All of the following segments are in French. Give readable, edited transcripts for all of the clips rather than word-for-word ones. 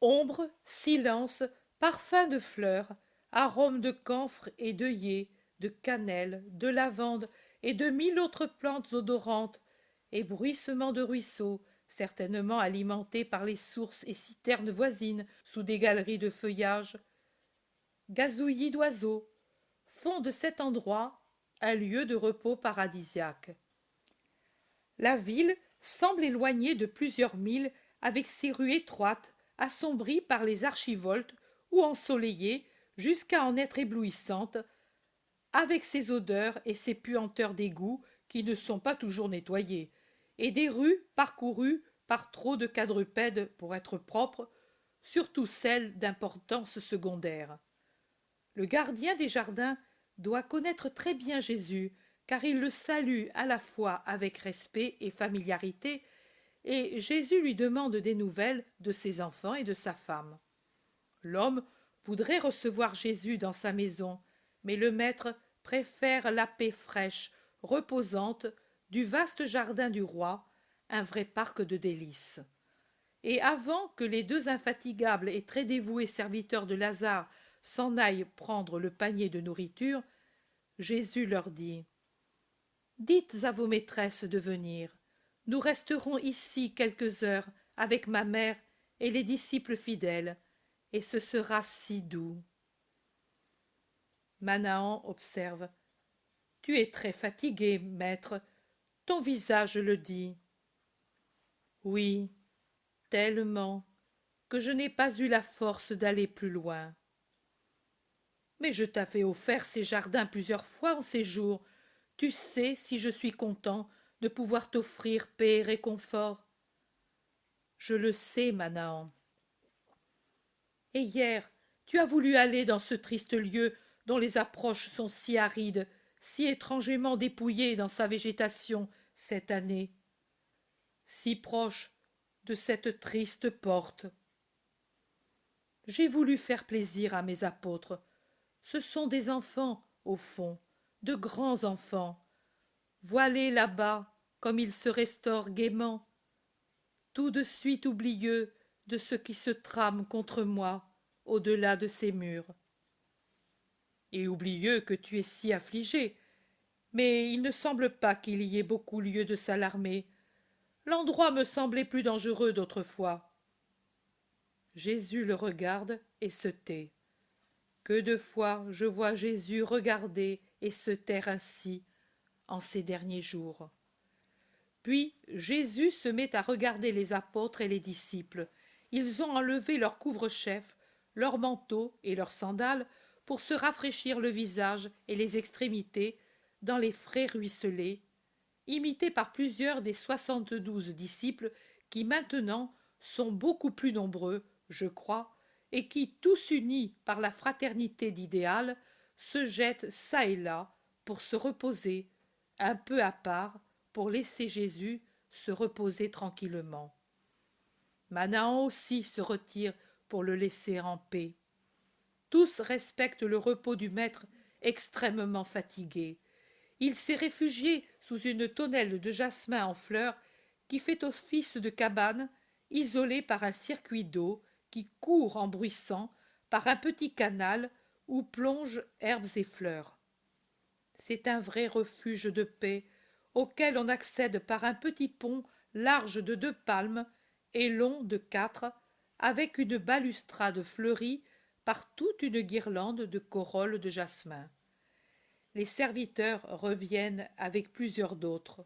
Ombre, silence, parfum de fleurs, arômes de camphre et d'œillet, de cannelle, de lavande et de mille autres plantes odorantes, et bruissement de ruisseaux, certainement alimentés par les sources et citernes voisines sous des galeries de feuillage, gazouillis d'oiseaux, font de cet endroit un lieu de repos paradisiaque. La ville semble éloignée de plusieurs milles avec ses rues étroites, assombries par les archivoltes ou ensoleillées jusqu'à en être éblouissante, avec ses odeurs et ses puanteurs d'égouts qui ne sont pas toujours nettoyés, et des rues parcourues par trop de quadrupèdes pour être propres, surtout celles d'importance secondaire. Le gardien des jardins doit connaître très bien Jésus, car il le salue à la fois avec respect et familiarité, et Jésus lui demande des nouvelles de ses enfants et de sa femme. L'homme voudrait recevoir Jésus dans sa maison, mais le maître préfère la paix fraîche, reposante, du vaste jardin du roi, un vrai parc de délices. Et avant que les deux infatigables et très dévoués serviteurs de Lazare s'en aillent prendre le panier de nourriture, Jésus leur dit: Dites à vos maîtresses de venir. Nous resterons ici quelques heures avec ma mère et les disciples fidèles, et ce sera si doux. Manahan observe: Tu es très fatigué, maître. Ton visage le dit. Oui, tellement que je n'ai pas eu la force d'aller plus loin. Mais je t'avais offert ces jardins plusieurs fois en séjour. Tu sais si je suis content de pouvoir t'offrir paix et réconfort. Je le sais, Manahan. Et hier, tu as voulu aller dans ce triste lieu dont les approches sont si arides, si étrangement dépouillées dans sa végétation cette année, si proche de cette triste porte. J'ai voulu faire plaisir à mes apôtres. Ce sont des enfants, au fond, de grands enfants. Voilés là-bas, comme ils se restaurent gaiement, tout de suite oublieux de ce qui se trame contre moi, au-delà de ces murs. Et oublieux que tu es si affligé, mais il ne semble pas qu'il y ait beaucoup lieu de s'alarmer. L'endroit me semblait plus dangereux d'autrefois. Jésus le regarde et se tait. Que de fois je vois Jésus regarder et se taire ainsi en ces derniers jours. Puis Jésus se met à regarder les apôtres et les disciples. Ils ont enlevé leurs couvre-chefs, leurs manteaux et leurs sandales pour se rafraîchir le visage et les extrémités dans les frais ruisselets, imités par plusieurs des 72 disciples qui maintenant sont beaucoup plus nombreux, je crois, et qui, tous unis par la fraternité d'idéal, se jettent çà et là pour se reposer, un peu à part, pour laisser Jésus se reposer tranquillement. Manahan aussi se retire pour le laisser en paix. Tous respectent le repos du maître extrêmement fatigué. Il s'est réfugié sous une tonnelle de jasmin en fleurs qui fait office de cabane, isolée par un circuit d'eau qui court en bruissant par un petit canal où plongent herbes et fleurs. C'est un vrai refuge de paix auquel on accède par un petit pont large de 2 palmes et long de 4, avec une balustrade fleurie par toute une guirlande de corolles de jasmin. Les serviteurs reviennent avec plusieurs d'autres,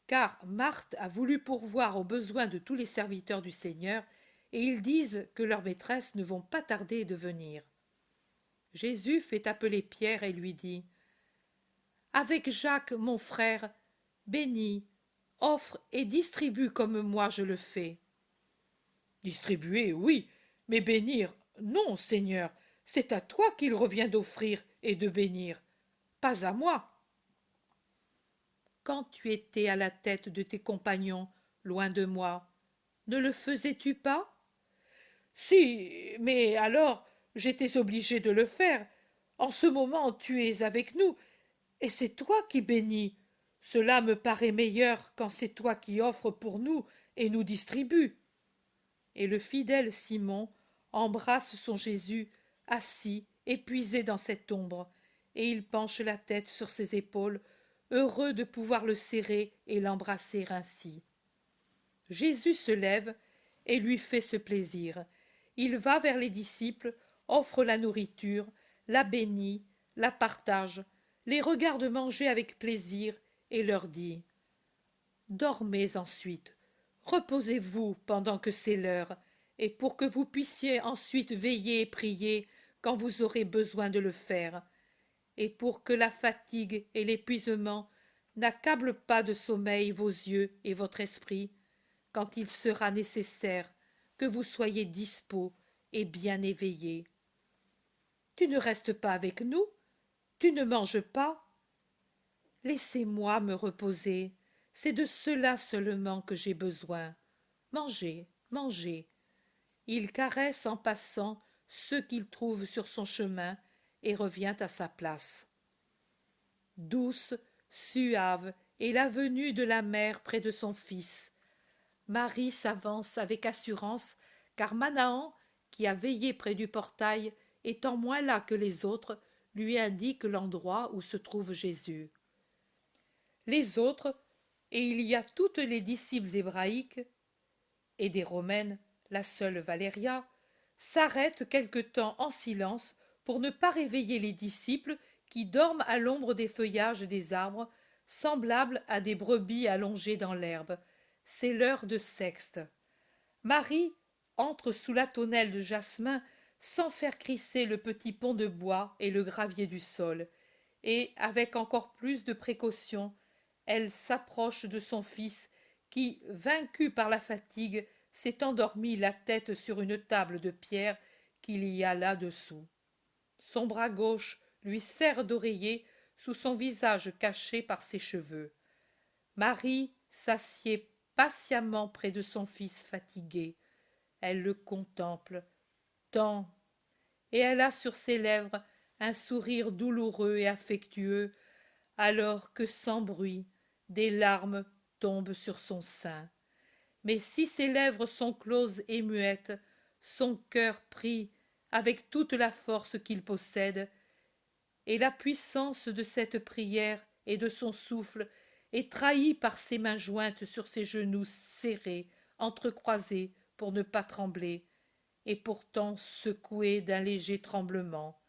car Marthe a voulu pourvoir aux besoins de tous les serviteurs du Seigneur, et ils disent que leurs maîtresses ne vont pas tarder de venir. Jésus fait appeler Pierre et lui dit: Avec Jacques, mon frère, bénis, offre et distribue comme moi je le fais. Distribuer, oui, mais bénir, non, Seigneur, c'est à toi qu'il revient d'offrir et de bénir, pas à moi. Quand tu étais à la tête de tes compagnons, loin de moi, ne le faisais-tu pas? Si, mais alors j'étais obligé de le faire. En ce moment tu es avec nous, et c'est toi qui bénis. Cela me paraît meilleur quand c'est toi qui offres pour nous et nous distribue. et le fidèle Simon embrasse son Jésus assis, épuisé dans cette ombre, et il penche la tête sur ses épaules, heureux de pouvoir le serrer et l'embrasser ainsi. Jésus se lève et lui fait ce plaisir. Il va vers les disciples, offre la nourriture, la bénit, la partage, les regarde manger avec plaisir et leur dit: Dormez ensuite, reposez-vous pendant que c'est l'heure, et pour que vous puissiez ensuite veiller et prier quand vous aurez besoin de le faire, et pour que la fatigue et l'épuisement n'accablent pas de sommeil vos yeux et votre esprit, quand il sera nécessaire que vous soyez dispos et bien éveillés. Tu ne restes pas avec nous? Tu ne manges pas? Laissez-moi me reposer, c'est de cela seulement que j'ai besoin. Mangez, mangez. Il caresse en passant ceux qu'il trouve sur son chemin et revient à sa place. Douce, suave est la venue de la mère près de son fils. Marie s'avance avec assurance, car Manahan, qui a veillé près du portail, étant moins là que les autres, lui indique l'endroit où se trouve Jésus. Les autres, et il y a toutes les disciples hébraïques, et des romaines, la seule Valéria, s'arrêtent quelque temps en silence pour ne pas réveiller les disciples qui dorment à l'ombre des feuillages des arbres, semblables à des brebis allongées dans l'herbe. C'est l'heure de sexte. Marie entre sous la tonnelle de jasmin sans faire crisser le petit pont de bois et le gravier du sol, et, avec encore plus de précaution, elle s'approche de son fils qui, vaincu par la fatigue, s'est endormi la tête sur une table de pierre qu'il y a là-dessous. Son bras gauche lui sert d'oreiller sous son visage caché par ses cheveux. Marie s'assied patiemment près de son fils fatigué. Elle le contemple, tant, et elle a sur ses lèvres un sourire douloureux et affectueux, alors que sans bruit des larmes tombent sur son sein. Mais si ses lèvres sont closes et muettes, son cœur prie avec toute la force qu'il possède, et la puissance de cette prière et de son souffle est trahie par ses mains jointes sur ses genoux serrés, entrecroisés pour ne pas trembler, et pourtant secoués d'un léger tremblement.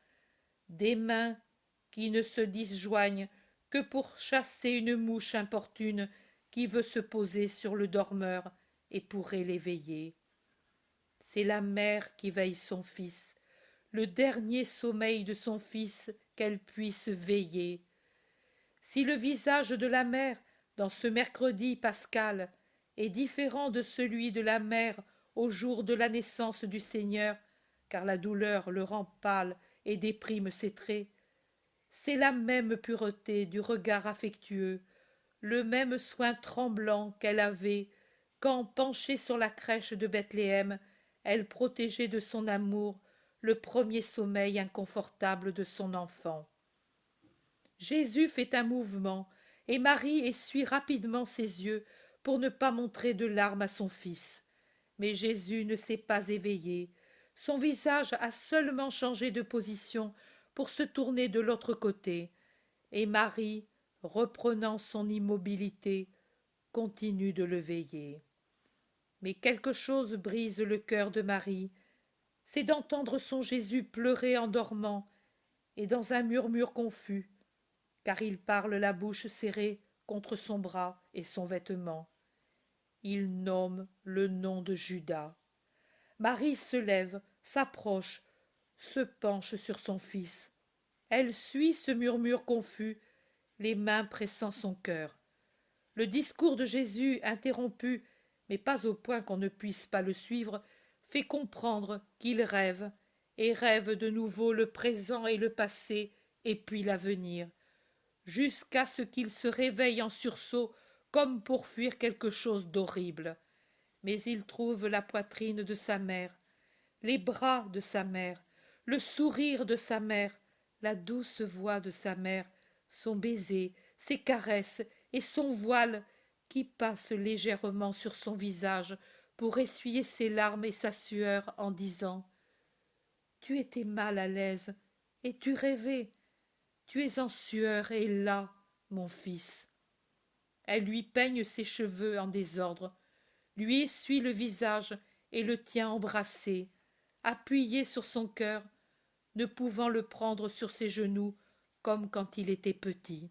Des mains qui ne se disjoignent que pour chasser une mouche importune qui veut se poser sur le dormeur et pourrait l'éveiller. C'est la mère qui veille son fils, le dernier sommeil de son fils qu'elle puisse veiller. Si le visage de la mère, dans ce mercredi pascal, est différent de celui de la mère au jour de la naissance du Seigneur, car la douleur le rend pâle et déprime ses traits, c'est la même pureté du regard affectueux, le même soin tremblant qu'elle avait quand, penchée sur la crèche de Bethléem, elle protégeait de son amour le premier sommeil inconfortable de son enfant. Jésus fait un mouvement, et Marie essuie rapidement ses yeux pour ne pas montrer de larmes à son fils. Mais Jésus ne s'est pas éveillé. Son visage a seulement changé de position pour se tourner de l'autre côté, et Marie, reprenant son immobilité, continue de le veiller. Mais quelque chose brise le cœur de Marie, c'est d'entendre son Jésus pleurer en dormant, et dans un murmure confus, car il parle la bouche serrée contre son bras et son vêtement. Il nomme le nom de Judas. Marie se lève, s'approche, se penche sur son fils. Elle suit ce murmure confus, les mains pressant son cœur. Le discours de Jésus, interrompu, mais pas au point qu'on ne puisse pas le suivre, fait comprendre qu'il rêve, et rêve de nouveau le présent et le passé, et puis l'avenir, jusqu'à ce qu'il se réveille en sursaut, comme pour fuir quelque chose d'horrible. Mais il trouve la poitrine de sa mère, les bras de sa mère, le sourire de sa mère, la douce voix de sa mère, son baiser, ses caresses et son voile qui passe légèrement sur son visage pour essuyer ses larmes et sa sueur en disant « Tu étais mal à l'aise, et tu rêvais. Tu es en sueur et las, mon fils. » Elle lui peigne ses cheveux en désordre, lui essuie le visage et le tient embrassé, appuyé sur son cœur, ne pouvant le prendre sur ses genoux comme quand il était petit.